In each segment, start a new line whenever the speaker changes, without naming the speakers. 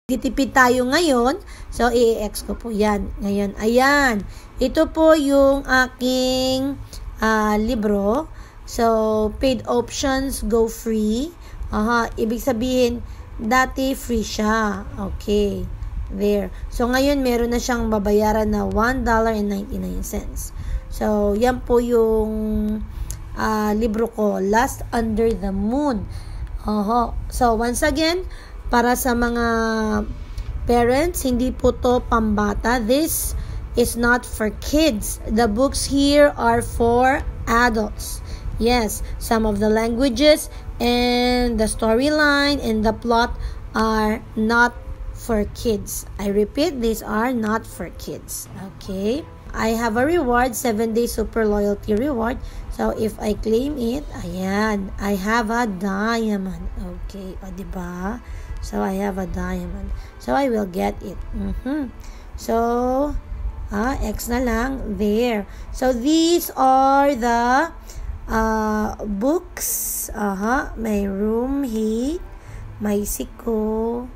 Gitipid tayo ngayon. So, i-X ko po yan. Ngayon, ayan. Ito po yung aking libro. So, paid options go free. Ibig sabihin, dati free siya. Okay. There. So, ngayon, meron na siyang babayaran na $1.99. So, yan po yung libro ko, Last Under the Moon. So, once again, para sa mga parents, hindi po to pambata. This is not for kids. The books here are for adults. Yes, some of the languages and the storyline and the plot are not for kids. I repeat, these are not for kids. Okay? I have a reward, 7-day super loyalty reward. So, if I claim it, ayan, I have a diamond. Okay, o diba? So, I have a diamond. So, I will get it. So, X na lang. There. So, these are the books. May Room Hate, May Siko,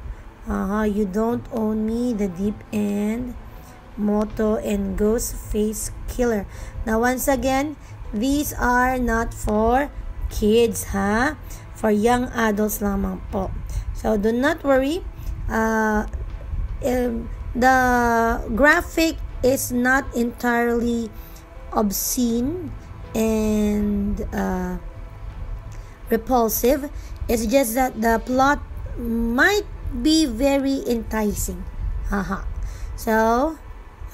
You Don't Own Me, The Deep End, Moto, and Ghost Face Killer. Now, once again, these are not for kids, for young adults lamang po. So, do not worry. The graphic is not entirely obscene and repulsive. It's just that the plot might be very enticing. So,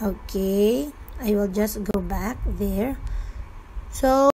okay. I will just go back there. So,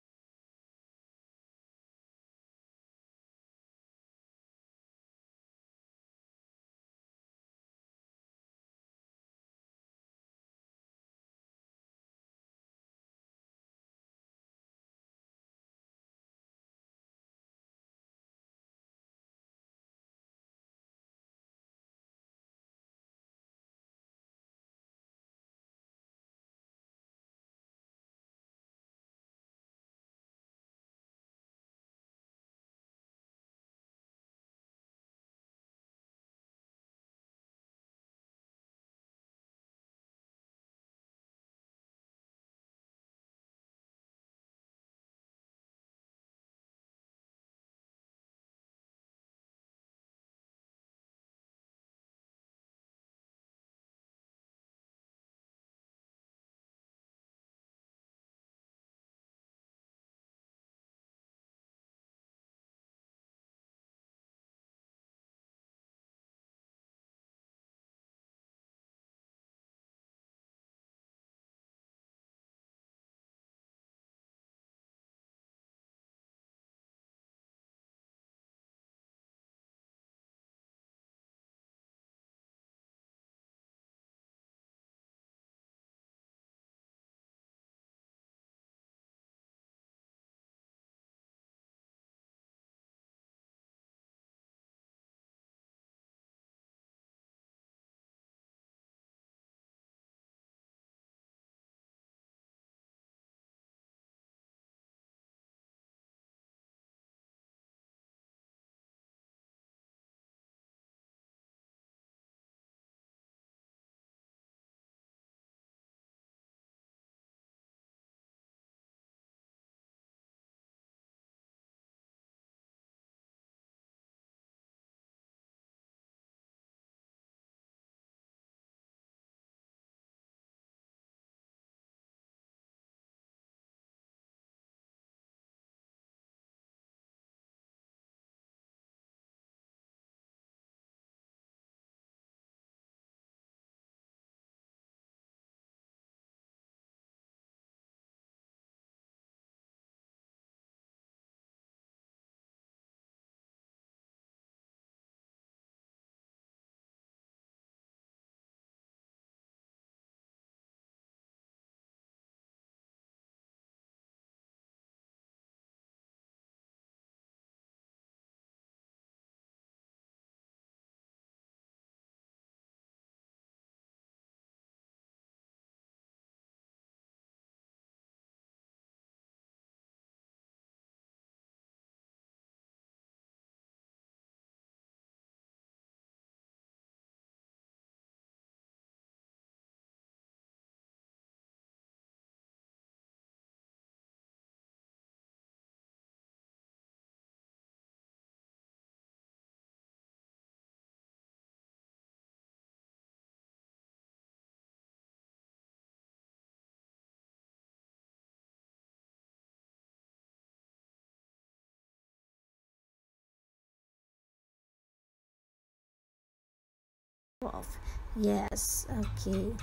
off. Yes, okay.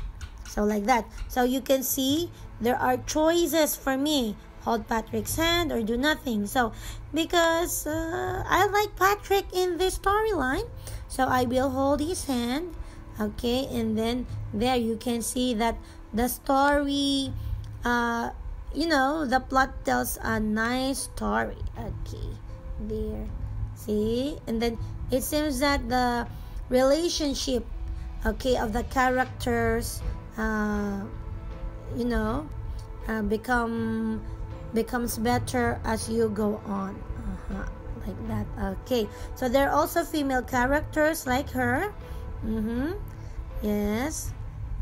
So like that. So you can see there are choices for me. Hold Patrick's hand or do nothing. So because I like Patrick in this storyline, so I will hold his hand. Okay, and then there you can see that the story, the plot tells a nice story. Okay, there. See? And then it seems that the relationship, okay, of the characters, becomes better as you go on. Like that. Okay. So there are also female characters like her. Yes.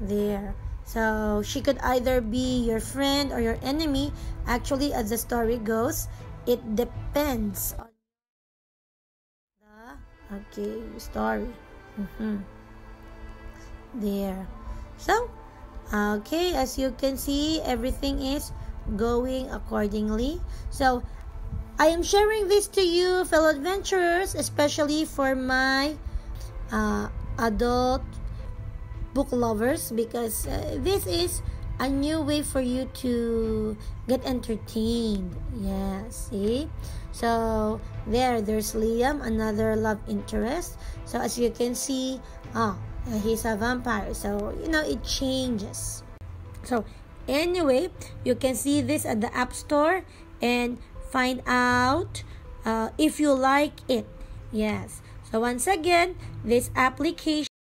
There. So she could either be your friend or your enemy. Actually, as the story goes, it depends on the story. There. So, okay, as you can see, everything is going accordingly. So, I am sharing this to you, fellow adventurers, especially for my adult book lovers, because this is a new way for you to get entertained. Yeah, see? So, there's Liam, another love interest. So, as you can see, he's a vampire. So, it changes. So, anyway, you can see this at the App Store and find out if you like it. Yes. So, once again, this application